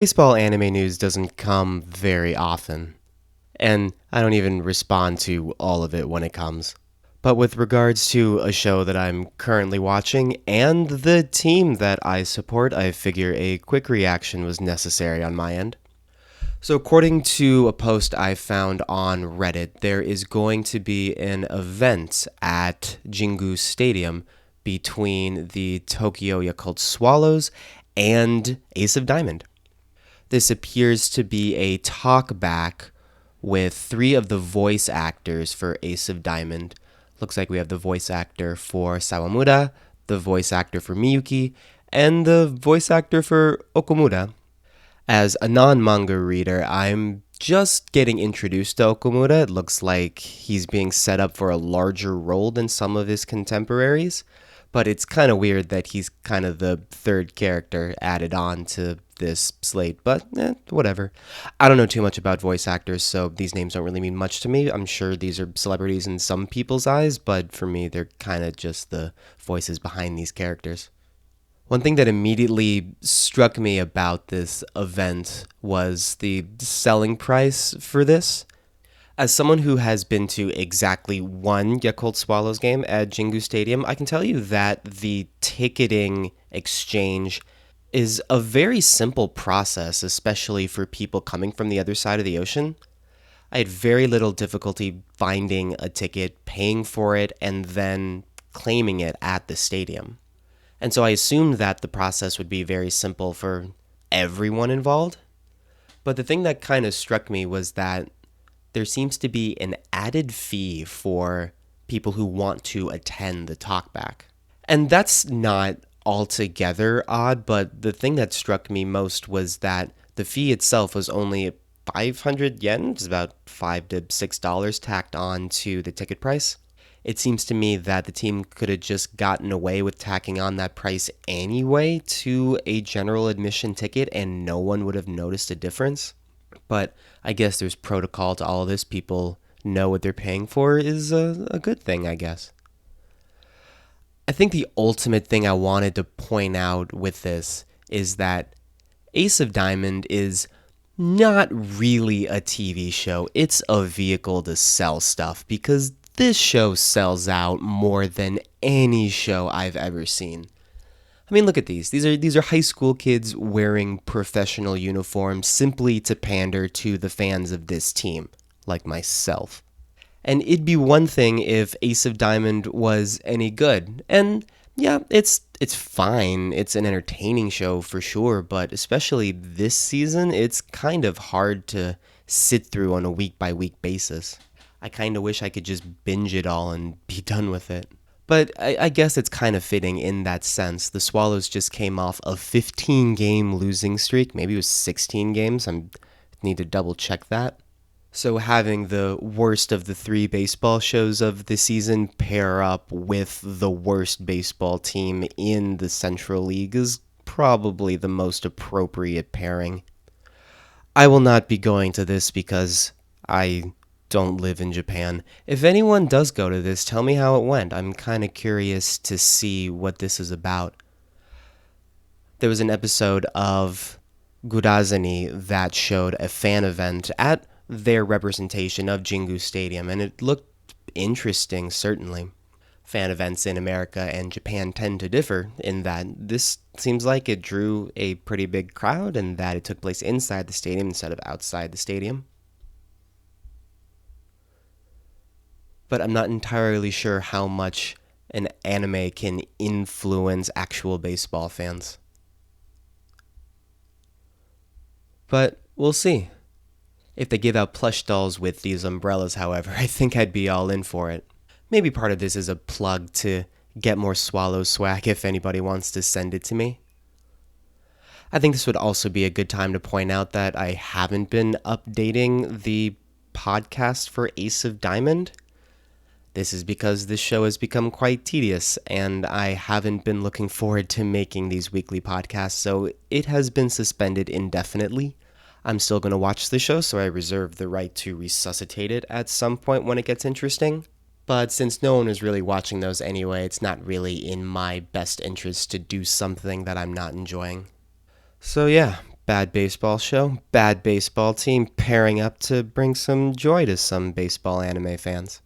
Baseball anime news doesn't come very often, and I don't even respond to all of it when it comes. But with regards to a show that I'm currently watching and the team that I support, I figure a quick reaction was necessary on my end. So, according to a post I found on Reddit, there is going to be an event at Jingu Stadium between the Tokyo Yakult Swallows and Ace of Diamond. This appears to be a talkback with three of the voice actors for Ace of Diamond. Looks like we have the voice actor for Sawamura, the voice actor for Miyuki, and the voice actor for Okumura. As a non manga reader, I'm just getting introduced to Okumura. It looks like he's being set up for a larger role than some of his contemporaries, but it's kind of weird that he's kind of the third character added on to this slate, but whatever. I don't know too much about voice actors, so these names don't really mean much to me. I'm sure these are celebrities in some people's eyes, but for me, they're kind of just the voices behind these characters. One thing that immediately struck me about this event was the selling price for this. As someone who has been to exactly one Yakult Swallows game at Jingu Stadium, I can tell you that the ticketing exchange is a very simple process, especially for people coming from the other side of the ocean. I had very little difficulty finding a ticket, paying for it, and then claiming it at the stadium. And so I assumed that the process would be very simple for everyone involved. But the thing that kind of struck me was that there seems to be an added fee for people who want to attend the talkback. And that's not altogether odd, but the thing that struck me most was that the fee itself was only 500 yen, which is about $5 to $6 tacked on to the ticket price. It seems to me that the team could have just gotten away with tacking on that price anyway to a general admission ticket and no one would have noticed a difference. But I guess there's protocol to all of this. People know what they're paying for is a good thing, I guess. I think the ultimate thing I wanted to point out with this is that Ace of Diamond is not really a TV show. It's a vehicle to sell stuff because this show sells out more than any show I've ever seen. I mean, look at these. These are high school kids wearing professional uniforms simply to pander to the fans of this team, like myself. And it'd be one thing if Ace of Diamond was any good. And yeah, it's fine. It's an entertaining show for sure, but especially this season, it's kind of hard to sit through on a week by week basis. I kind of wish I could just binge it all and be done with it. But I guess it's kind of fitting in that sense. The Swallows just came off a 15-game losing streak. Maybe it was 16 games. I need to double check that. So having the worst of the three baseball shows of the season pair up with the worst baseball team in the Central League is probably the most appropriate pairing. I will not be going to this because I don't live in Japan. If anyone does go to this, tell me how it went. I'm kind of curious to see what this is about. There was an episode of Gurazani that showed a fan event at their representation of Jingu Stadium, and it looked interesting, certainly. Fan events in America and Japan tend to differ in that this seems like it drew a pretty big crowd and that it took place inside the stadium instead of outside the stadium. But I'm not entirely sure how much an anime can influence actual baseball fans. But we'll see. If they give out plush dolls with these umbrellas, however, I think I'd be all in for it. Maybe part of this is a plug to get more Swallow swag if anybody wants to send it to me. I think this would also be a good time to point out that I haven't been updating the podcast for Ace of Diamond. This is because this show has become quite tedious, and I haven't been looking forward to making these weekly podcasts, so it has been suspended indefinitely. I'm still going to watch the show, so I reserve the right to resuscitate it at some point when it gets interesting. But since no one is really watching those anyway, it's not really in my best interest to do something that I'm not enjoying. So yeah, bad baseball show, bad baseball team pairing up to bring some joy to some baseball anime fans.